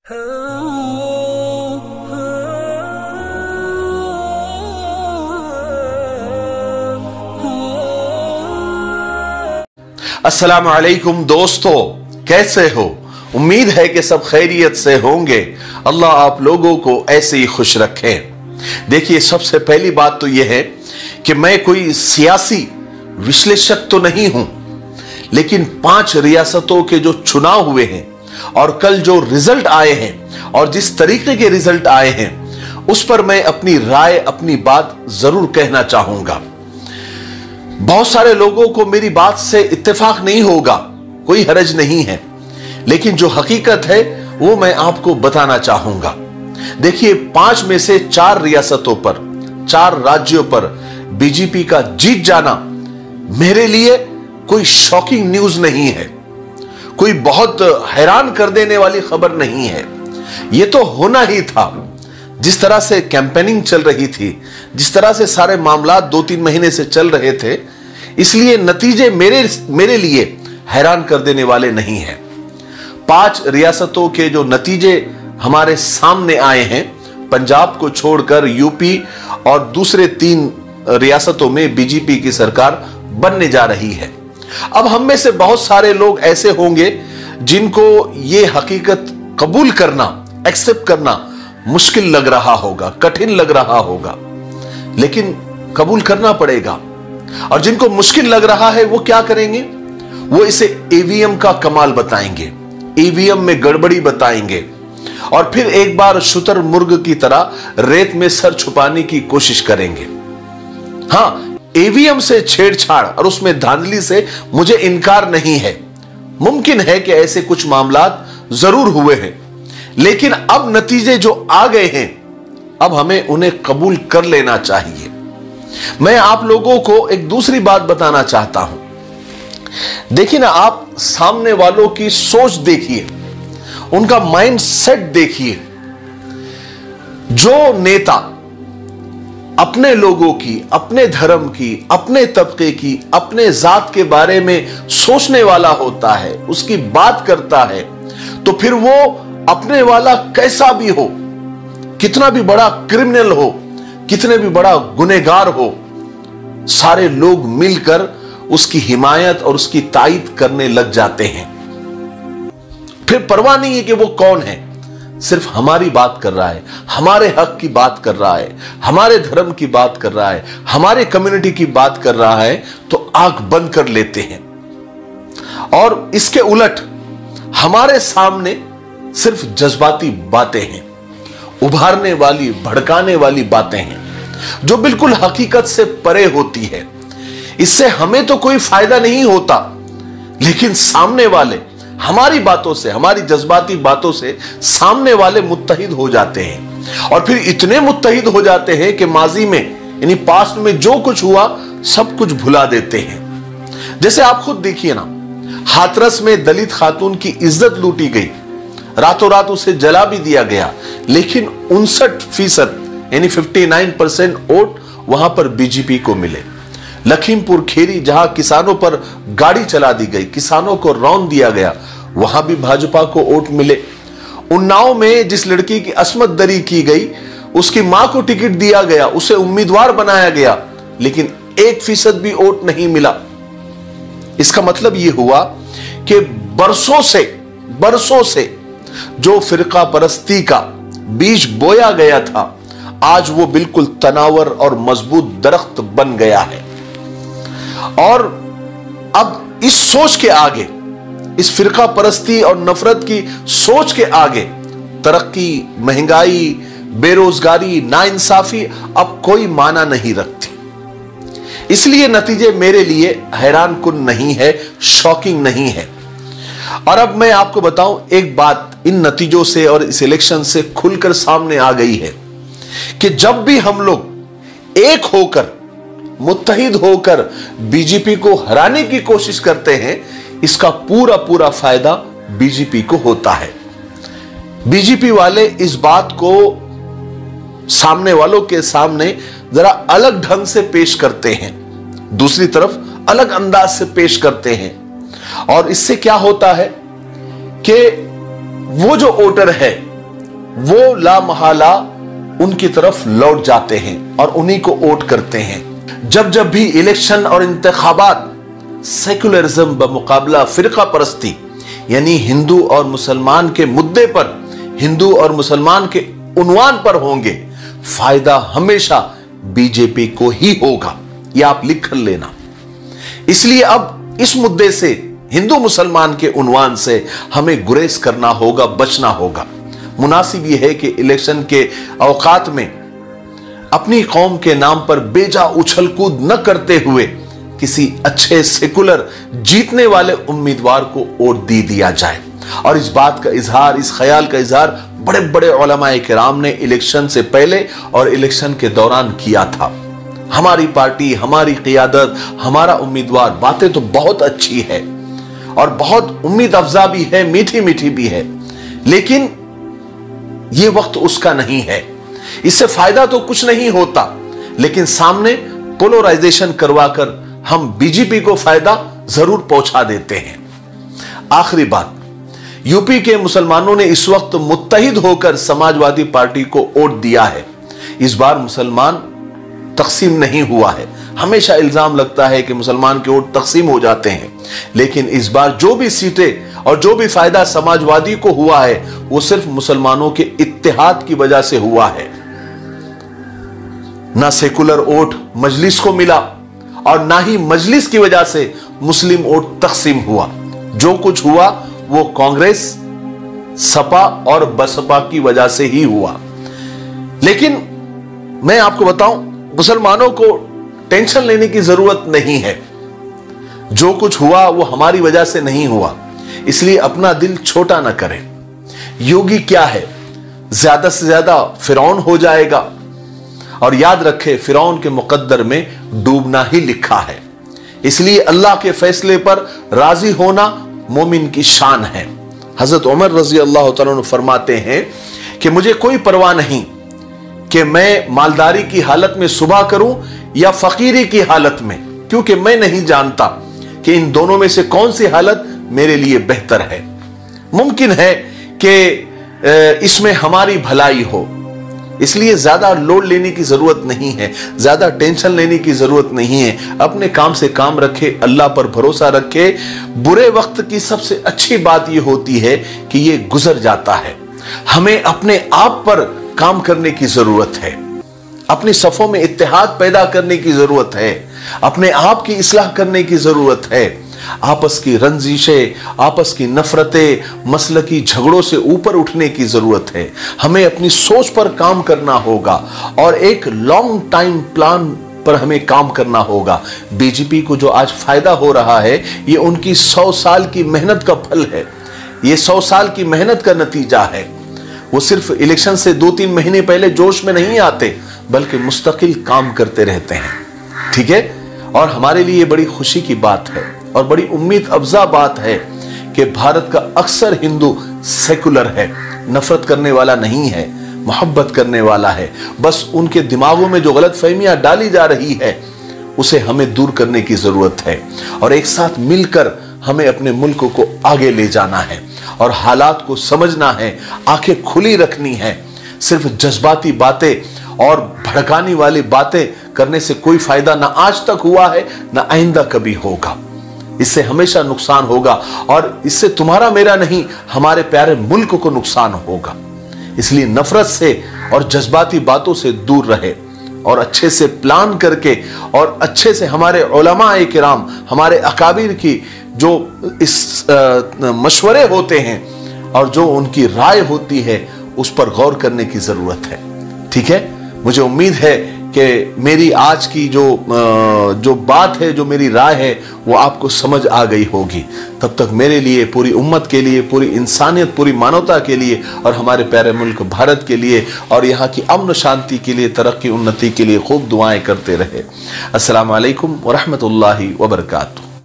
अस्सलाम वालेकुम दोस्तों, कैसे हो? उम्मीद है कि सब खैरियत से होंगे। अल्लाह आप लोगों को ऐसे ही खुश रखे। देखिए, सबसे पहली बात तो यह है कि मैं कोई सियासी विश्लेषक तो नहीं हूं, लेकिन 5 रियासतों के जो चुनाव हुए हैं और कल जो रिजल्ट आए हैं और जिस तरीके के रिजल्ट आए हैं उस पर मैं अपनी राय, अपनी बात जरूर कहना चाहूंगा। बहुत सारे लोगों को मेरी बात से इत्तेफाक नहीं होगा, कोई हरज नहीं है, लेकिन जो हकीकत है वो मैं आपको बताना चाहूंगा। देखिए, 5 में से 4 रियासतों पर, 4 राज्यों पर बीजेपी का जीत जाना मेरे लिए कोई शॉकिंग न्यूज नहीं है, कोई बहुत हैरान कर देने वाली खबर नहीं है। यह तो होना ही था। जिस तरह से कैंपेनिंग चल रही थी, जिस तरह से सारे मामला 2-3 महीने से चल रहे थे, इसलिए नतीजे मेरे लिए हैरान कर देने वाले नहीं हैं। 5 रियासतों के जो नतीजे हमारे सामने आए हैं, पंजाब को छोड़कर यूपी और दूसरे 3 रियासतों में बीजेपी की सरकार बनने जा रही है। अब हम में से बहुत सारे लोग ऐसे होंगे जिनको यह हकीकत कबूल करना, एक्सेप्ट करना मुश्किल लग रहा होगा, कठिन लग रहा होगा, लेकिन कबूल करना पड़ेगा। और जिनको मुश्किल लग रहा है वो क्या करेंगे? वो इसे ईवीएम का कमाल बताएंगे, ईवीएम में गड़बड़ी बताएंगे और फिर एक बार शुतुरमुर्ग की तरह रेत में सर छुपाने की कोशिश करेंगे। हां, ईवीएम से छेड़छाड़ और उसमें धांधली से मुझे इनकार नहीं है। मुमकिन है कि ऐसे कुछ मामलात जरूर हुए हैं, लेकिन अब नतीजे जो आ गए हैं, अब हमें उन्हें कबूल कर लेना चाहिए। मैं आप लोगों को एक दूसरी बात बताना चाहता हूं। देखिए ना, आप सामने वालों की सोच देखिए, उनका माइंड सेट देखिए। जो नेता अपने लोगों की, अपने धर्म की, अपने तबके की, अपने जात के बारे में सोचने वाला होता है, उसकी बात करता है, तो फिर वो अपने वाला कैसा भी हो, कितना भी बड़ा क्रिमिनल हो, कितने भी बड़ा गुनहगार हो, सारे लोग मिलकर उसकी हिमायत और उसकी तायीद करने लग जाते हैं। फिर परवाह नहीं है कि वो कौन है, सिर्फ हमारी बात कर रहा है, हमारे हक की बात कर रहा है, हमारे धर्म की बात कर रहा है, हमारे कम्युनिटी की बात कर रहा है, तो आंख बंद कर लेते हैं। और इसके उलट हमारे सामने सिर्फ जज्बाती बातें हैं, उभारने वाली, भड़काने वाली बातें हैं, जो बिल्कुल हकीकत से परे होती है। इससे हमें तो कोई फायदा नहीं होता, लेकिन सामने वाले हमारी बातों से, हमारी जज्बाती बातों से सामने वाले मुत्तहिद हो जाते हैं। और फिर इतने मुत्तहिद हो जाते हैं कि माजी में, यानी पास्ट में जो कुछ हुआ सब कुछ भुला देते हैं। जैसे आप खुद देखिए ना, हाथरस में दलित खातून की इज्जत लूटी गई, रातों रात उसे जला भी दिया गया, लेकिन 59% यानी 59% वोट वहां पर बीजेपी को मिले। लखीमपुर खीरी, जहां किसानों पर गाड़ी चला दी गई, किसानों को रौंद दिया गया, वहां भी भाजपा को वोट मिले। उन्नाव में जिस लड़की की अस्मत दरी की गई, उसकी मां को टिकट दिया गया, उसे उम्मीदवार बनाया गया, लेकिन 1% भी वोट नहीं मिला। इसका मतलब यह हुआ कि बरसों से जो फिरका परस्ती का बीज बोया गया था, आज वो बिल्कुल तनावर और मजबूत दरख्त बन गया है। और अब इस सोच के आगे, इस फिरका परस्ती और नफरत की सोच के आगे, तरक्की, महंगाई, बेरोजगारी, नाइंसाफी अब कोई माना नहीं रखती। इसलिए नतीजे मेरे लिए हैरान कुन नहीं है, शॉकिंग नहीं है। और अब मैं आपको बताऊं एक बात, इन नतीजों से और इस इलेक्शन से खुलकर सामने आ गई है कि जब भी हम लोग एक होकर, मुत्तहिद होकर बीजेपी को हराने की कोशिश करते हैं, इसका पूरा फायदा बीजेपी को होता है। बीजेपी वाले इस बात को सामने वालों के सामने जरा अलग ढंग से पेश करते हैं, दूसरी तरफ अलग अंदाज से पेश करते हैं। और इससे क्या होता है कि वो जो वोटर है वो लामहला उनकी तरफ लौट जाते हैं और उन्हीं को वोट करते हैं। जब जब भी इलेक्शन और इंतखाबात सेकुलरिज्म बमुकाबला फिरका परस्ती यानी हिंदू और मुसलमान के मुद्दे पर, हिंदू और मुसलमान के उन्वान पर होंगे, फायदा हमेशा बीजेपी को ही होगा। यह आप लिख कर लेना। इसलिए अब इस मुद्दे से, हिंदू मुसलमान के उन्वान से हमें गुरेज करना होगा, बचना होगा। मुनासिब यह है कि इलेक्शन के औकात में अपनी कौम के नाम पर बेजा उछल कूद न करते हुए किसी अच्छे सेकुलर जीतने वाले उम्मीदवार को वोट दे दिया जाए। और इस बात का इजहार, इस ख्याल का इजहार बड़े बड़े उलमाए किराम ने इलेक्शन से पहले और इलेक्शन के दौरान किया था। हमारी पार्टी, हमारी क़ियादत, हमारा उम्मीदवार, बातें तो बहुत अच्छी है और बहुत उम्मीद अफजा भी है, मीठी मीठी भी है, लेकिन यह वक्त उसका नहीं है। इससे फायदा तो कुछ नहीं होता, लेकिन सामने पोलराइजेशन करवाकर हम बीजेपी को फायदा जरूर पहुंचा देते हैं। आखिरी बात, यूपी के मुसलमानों ने इस वक्त मुत्तहिद होकर समाजवादी पार्टी को वोट दिया है। इस बार मुसलमान तकसीम नहीं हुआ है। हमेशा इल्जाम लगता है कि मुसलमान के वोट तकसीम हो जाते हैं, लेकिन इस बार जो भी सीटें और जो भी फायदा समाजवादी को हुआ है वो सिर्फ मुसलमानों के इत्तेहाद की वजह से हुआ है। ना सेकुलर वोट मजलिस को मिला और ना ही मजलिस की वजह से मुस्लिम वोट तकसीम हुआ। जो कुछ हुआ वो कांग्रेस, सपा और बसपा की वजह से ही हुआ। लेकिन मैं आपको बताऊं, मुसलमानों को टेंशन लेने की जरूरत नहीं है। जो कुछ हुआ वो हमारी वजह से नहीं हुआ, इसलिए अपना दिल छोटा ना करें। योगी क्या है, ज्यादा से ज्यादा फिरौन हो जाएगा, और याद रखें फिरौन के मुकद्दर में डूबना ही लिखा है। इसलिए अल्लाह के फैसले पर राजी होना मोमिन की शान है। हजरत उमर रजी अल्लाह तआला अन्हु फरमाते हैं कि मुझे कोई परवाह नहीं कि मैं मालदारी की हालत में सुबह करूं या फकीरी की हालत में, क्योंकि मैं नहीं जानता कि इन दोनों में से कौन सी हालत मेरे लिए बेहतर है। मुमकिन है कि इसमें हमारी भलाई हो, इसलिए ज्यादा लोड लेने की जरूरत नहीं है, ज्यादा टेंशन लेने की जरूरत नहीं है। अपने काम से काम रखे, अल्लाह पर भरोसा रखे। बुरे वक्त की सबसे अच्छी बात यह होती है कि यह गुजर जाता है। हमें अपने आप पर काम करने की जरूरत है, अपनी सफों में इत्तेहाद पैदा करने की जरूरत है, अपने आप की इस्लाह करने की जरूरत है। आपस की रंजिशें, आपस की नफरतें, मसलकी झगड़ों से ऊपर उठने की जरूरत है। हमें अपनी सोच पर काम करना होगा और एक लॉन्ग टाइम प्लान पर हमें काम करना होगा। बीजेपी को जो आज फायदा हो रहा है ये उनकी 100 साल की मेहनत का फल है, ये 100 साल की मेहनत का नतीजा है। वो सिर्फ इलेक्शन से 2-3 महीने पहले जोश में नहीं आते, बल्कि मुस्तकिल काम करते रहते हैं। ठीक है, और हमारे लिए बड़ी खुशी की बात है और बड़ी उम्मीद अफजा बात है कि भारत का अक्सर हिंदू सेकुलर है, नफरत करने वाला नहीं है, मोहब्बत करने वाला है। बस उनके दिमागों में जो गलत फहमियां डाली जा रही है उसे हमें दूर करने की जरूरत है और एक साथ मिलकर हमें अपने मुल्क को आगे ले जाना है और हालात को समझना है, आंखें खुली रखनी है। सिर्फ जज्बाती बातें और भड़काने वाली बातें करने से कोई फायदा ना आज तक हुआ है ना आइंदा कभी होगा। इससे हमेशा नुकसान होगा और इससे तुम्हारा मेरा नहीं, हमारे प्यारे मुल्क को नुकसान होगा। इसलिए नफरत से और जज्बाती बातों से दूर रहे और अच्छे से प्लान करके और अच्छे से हमारे उलमाए किराम, हमारे अकाबिर की जो इस मशवरे होते हैं और जो उनकी राय होती है उस पर गौर करने की जरूरत है। ठीक है, मुझे उम्मीद है कि मेरी आज की जो बात है, जो मेरी राय है, वो आपको समझ आ गई होगी। तब तक मेरे लिए, पूरी उम्मत के लिए, पूरी इंसानियत, पूरी मानवता के लिए और हमारे प्यारे मुल्क भारत के लिए और यहाँ की अमन शांति के लिए, तरक्की उन्नति के लिए खूब दुआएं करते रहे। अस्सलाम वालेकुम व रहमतुल्लाहि व बरकातुहू।